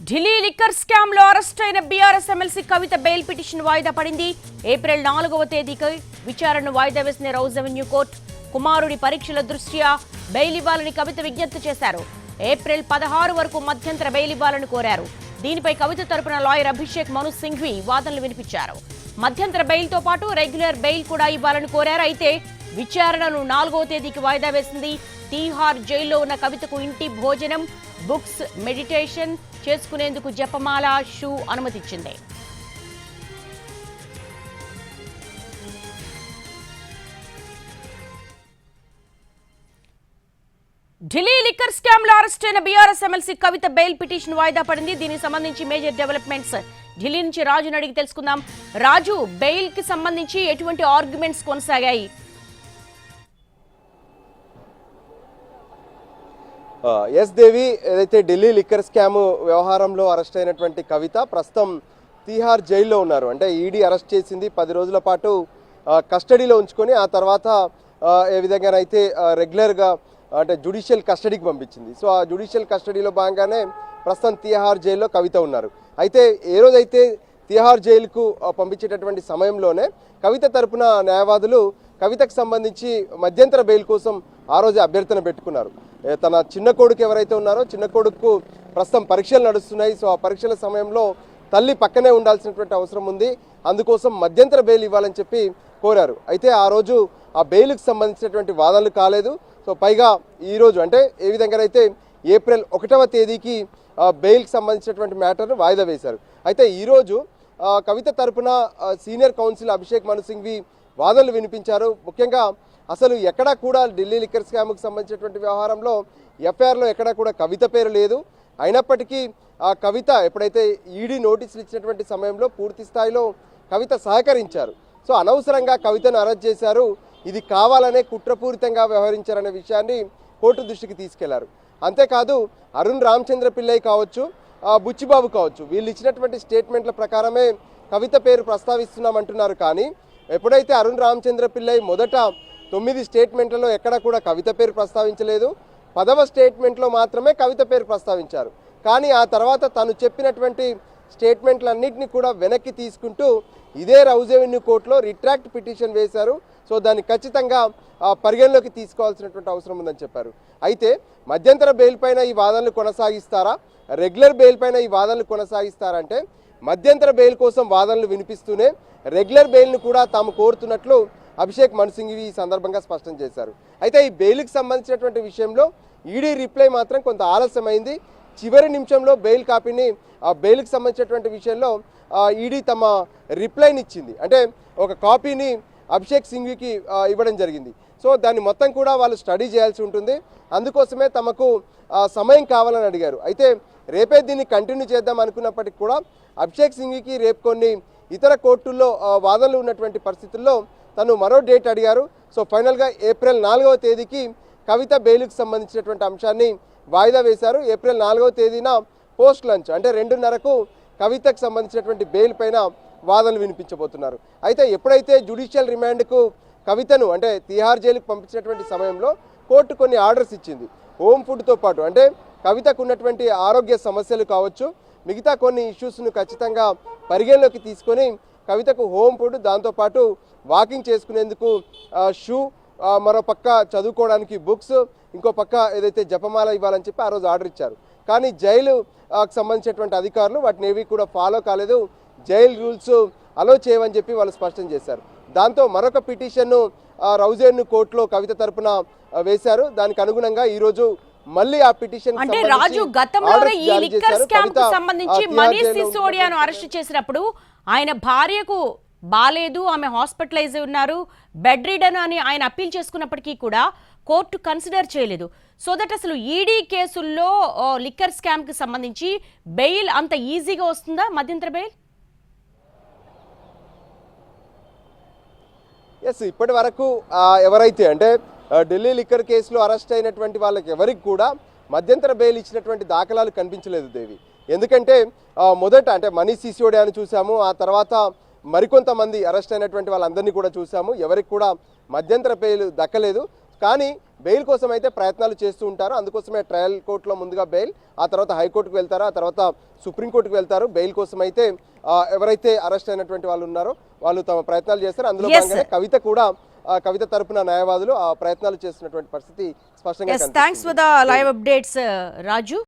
Delhi liquor scam లో arrest అయిన BRS MLC కవిత bail petition వాయిదా పడింది. ఏప్రిల్ 4వ తేదీకి విచారణను వాయిదా వేసిన రౌజ్ అవెన్యూ కోర్టు కుమారుడి పరీక్షల దృష్ట్యా బెయిల్ ఇవ్వాలని కవిత విజ్ఞప్తి చేశారు. ఏప్రిల్ 16 వరకు మధ్యంతర బెయిల్ ఇవ్వాలని కోరారు. దీనిపై కవిత తరపున లాయర్ అభిషేక్ మను సింఘ్వి వాదనలు వినిపించారు. మధ్యంతర బెయిల్తో పాటు రెగ్యులర్ బెయిల్ కూడా ఇవ్వాలని కోరారు. అయితే విచారణను 4వ తేదీకి వాయిదా వేసింది. తీహార్ జైల్లో ఉన్న కవితకు ఇంటి భోజనం, బుక్స్, మెడిటేషన్ చేసుకునేందుకు జపమాల, షూ అనుమతిచ్చింది. ఢిల్లీ లిక్కర్ స్కామ్ లో అరెస్ట్ అయిన బీఆర్ఎస్ ఎమ్మెల్సీ కవిత బెయిల్ పిటిషన్ వాయిదా పడింది. దీనికి సంబంధించి మేజర్ డెవలప్మెంట్స్ ఢిల్లీ నుంచి రాజును అడిగి తెలుసుకుందాం. రాజు, బెయిల్ కి సంబంధించి ఎటువంటి ఆర్గ్యుమెంట్స్ కొనసాగాయి? ఎస్ దేవి, ఏదైతే ఢిల్లీ లిక్కర్ స్కామ్ వ్యవహారంలో అరెస్ట్ అయినటువంటి కవిత ప్రస్తుతం తీహార్ జైల్లో ఉన్నారు. అంటే ఈడీ అరెస్ట్ చేసింది, 10 రోజుల పాటు కస్టడీలో ఉంచుకొని ఆ తర్వాత ఏ విధంగానైతే రెగ్యులర్గా అంటే జ్యుడిషియల్ కస్టడీకి పంపించింది. సో ఆ జ్యుడిషియల్ కస్టడీలో భాగంగానే ప్రస్తుతం తీహార్ జైల్లో కవిత ఉన్నారు. అయితే ఏ రోజైతే తీహార్ జైలుకు పంపించేటటువంటి సమయంలోనే కవిత తరపున న్యాయవాదులు కవితకు సంబంధించి మధ్యంతర బెయిల్ కోసం ఆ రోజు అభ్యర్థన పెట్టుకున్నారు. తన చిన్న కొడుకు ఎవరైతే ఉన్నారో చిన్న కొడుకు ప్రస్తుతం పరీక్షలు నడుస్తున్నాయి. సో ఆ పరీక్షల సమయంలో తల్లి పక్కనే ఉండాల్సినటువంటి అవసరం ఉంది, అందుకోసం మధ్యంతర బెయిల్ ఇవ్వాలని చెప్పి కోరారు. అయితే ఆ రోజు ఆ బెయిల్కి సంబంధించినటువంటి వాదనలు కాలేదు. సో పైగా ఈరోజు అంటే ఏ విధంగానైతే ఏప్రిల్ 1వ తేదీకి బెయిల్కి సంబంధించినటువంటి మ్యాటర్ను వాయిదా వేశారు. అయితే ఈరోజు కవిత తరపున సీనియర్ కౌన్సిల్ అభిషేక్ మను సింఘ్వి వాదనలు వినిపించారు. ముఖ్యంగా అసలు ఎక్కడా కూడా ఢిల్లీ లిక్కర్ స్కామ్కి సంబంధించినటువంటి వ్యవహారంలో ఎఫ్ఐఆర్లో ఎక్కడా కూడా కవిత పేరు లేదు. అయినప్పటికీ ఆ కవిత ఎప్పుడైతే ఈడీ నోటీసులు ఇచ్చినటువంటి సమయంలో పూర్తి స్థాయిలో కవిత సహకరించారు. సో అనవసరంగా కవితను అరెస్ట్ చేశారు, ఇది కావాలనే కుట్రపూరితంగా వ్యవహరించారనే విషయాన్ని కోర్టు దృష్టికి తీసుకెళ్లారు. అంతేకాదు అరుణ్ రామచంద్ర పిల్లై కావచ్చు, బుచ్చిబాబు కావచ్చు, వీళ్ళు ఇచ్చినటువంటి స్టేట్మెంట్ల ప్రకారమే కవిత పేరు ప్రస్తావిస్తున్నామంటున్నారు. కానీ ఎప్పుడైతే అరుణ్ రామచంద్ర పిల్లై మొదట 9 స్టేట్మెంట్లలో ఎక్కడ కూడా కవిత పేరు ప్రస్తావించలేదు, 10వ స్టేట్మెంట్లో మాత్రమే కవిత పేరు ప్రస్తావించారు. కానీ ఆ తర్వాత తను చెప్పినటువంటి స్టేట్మెంట్లన్నింటినీ కూడా వెనక్కి తీసుకుంటూ ఇదే రౌజ్ అవెన్యూ కోర్టులో రిట్రాక్ట్ పిటిషన్ వేశారు. సో దాన్ని ఖచ్చితంగా పరిగణలోకి తీసుకోవాల్సినటువంటి అవసరం ఉందని చెప్పారు. అయితే మధ్యంతర బెయిల్ పైన ఈ వాదనలు కొనసాగిస్తారా, రెగ్యులర్ బెయిల్ పైన ఈ వాదనలు కొనసాగిస్తారంటే మధ్యంతర బెయిల్ కోసం వాదనలు వినిపిస్తూనే రెగ్యులర్ బెయిల్ను కూడా తాము కోరుతున్నట్లు అభిషేక్ మను సింఘ్వి ఈ సందర్భంగా స్పష్టం చేశారు. అయితే ఈ బెయిల్కి సంబంధించినటువంటి విషయంలో ఈడీ రిప్లై మాత్రం కొంత ఆలస్యమైంది. చివరి నిమిషంలో బెయిల్ కాపీని ఆ బెయిల్కి సంబంధించినటువంటి విషయంలో ఈడీ తమ రిప్లైని ఇచ్చింది. అంటే ఒక కాపీని అభిషేక్ సింఘ్వికి ఇవ్వడం జరిగింది. సో దాన్ని మొత్తం కూడా వాళ్ళు స్టడీ చేయాల్సి ఉంటుంది, అందుకోసమే తమకు సమయం కావాలని అడిగారు. అయితే రేపే దీన్ని కంటిన్యూ చేద్దాం అనుకున్నప్పటికీ కూడా అభిషేక్ సింఘ్వికి రేపు కొన్ని ఇతర కోర్టుల్లో వాదనలు ఉన్నటువంటి పరిస్థితుల్లో తను మరో డేట్ అడిగారు. సో ఫైనల్గా ఏప్రిల్ 4వ తేదీకి కవిత బెయిల్కి సంబంధించినటువంటి అంశాన్ని వాయిదా వేశారు. ఏప్రిల్ 4వ తేదీన పోస్ట్ లంచ్ అంటే 2:30కు కవితకు సంబంధించినటువంటి బెయిల్ పైన వాదనలు వినిపించబోతున్నారు. అయితే ఎప్పుడైతే జ్యుడిషియల్ రిమాండ్కు కవితను అంటే తీహార్ జైలుకు పంపించినటువంటి సమయంలో కోర్టు కొన్ని ఆర్డర్స్ ఇచ్చింది. హోమ్ ఫుడ్తో పాటు అంటే కవితకు ఉన్నటువంటి ఆరోగ్య సమస్యలు కావచ్చు, మిగతా కొన్ని ఇష్యూస్ను ఖచ్చితంగా పరిగణలోకి తీసుకొని కవితకు హోమ్ ఫుడ్, దాంతోపాటు వాకింగ్ చేసుకునేందుకు షూ, మరో పక్క చదువుకోవడానికి బుక్స్, ఇంకో పక్క ఏదైతే జపమాల ఇవ్వాలని చెప్పి ఆ రోజు ఆర్డర్ ఇచ్చారు. కానీ జైలుకు సంబంధించినటువంటి అధికారులు వాటిని ఏవి కూడా ఫాలో కాలేదు, జైలు రూల్స్ అలో చేయమని చెప్పి వాళ్ళు స్పష్టం చేశారు. దాంతో మరొక పిటిషన్ను రౌజ్ అవెన్యూ కోర్టులో కవిత తరపున వేశారు. దానికి అనుగుణంగా ఈరోజు మళ్ళీ ఆ పిటిషన్ అంటే రాజు గతంలోనే ఈ లిక్కర్ స్కామ్ కు సంబంధించి మనీష్ సిసోడియాను అరెస్ట్ చేసినప్పుడు ఆయన భార్యకు బాలేదు, ఆమె హాస్పిటలైజ్ ఉన్నారు, బెడ్ రిడన్ అని ఆయన అప్పీల్ చేసుకున్నప్పటికీ కూడా కోర్టు కన్సిడర్ చేయలేదు. సో దట్ అసలు ఈడీ కేసుల్లో లిక్కర్ స్కామ్ కి సంబంధించి బెయిల్ అంత ఈజీగా వస్తుందా, మధ్యంతర బెయిల్? ఎస్, ఇప్పటి వరకు ఎవరైతే అంటే ఢిల్లీ లిక్కర్ కేసులో అరెస్ట్ అయినటువంటి వాళ్ళకి ఎవరికి కూడా మధ్యంతర బెయిల్ ఇచ్చినటువంటి దాఖలాలు కనిపించలేదు దేవి. ఎందుకంటే మొదట అంటే మనీష్ సిసోడియాను చూసాము, ఆ తర్వాత మరికొంతమంది అరెస్ట్ అయినటువంటి వాళ్ళందరినీ కూడా చూసాము, ఎవరికి కూడా మధ్యంతర బెయిల్ దక్కలేదు. కానీ బెయిల్ కోసం అయితే ప్రయత్నాలు చేస్తూ ఉంటారు. అందుకోసమే ట్రయల్ కోర్టులో ముందుగా బెయిల్, ఆ తర్వాత హైకోర్టుకు వెళ్తారు, ఆ తర్వాత సుప్రీంకోర్టుకు వెళ్తారు. బెయిల్ కోసం అయితే ఎవరైతే అరెస్ట్ అయినటువంటి వాళ్ళు ఉన్నారో వాళ్ళు తమ ప్రయత్నాలు చేస్తారు. అందులో భాగంగానే కవిత కూడా కవిత తరపున న్యాయవాదులు ఆ ప్రయత్నాలు చేస్తున్నటువంటి పరిస్థితి స్పష్టంగా thanks for the live updates Raju.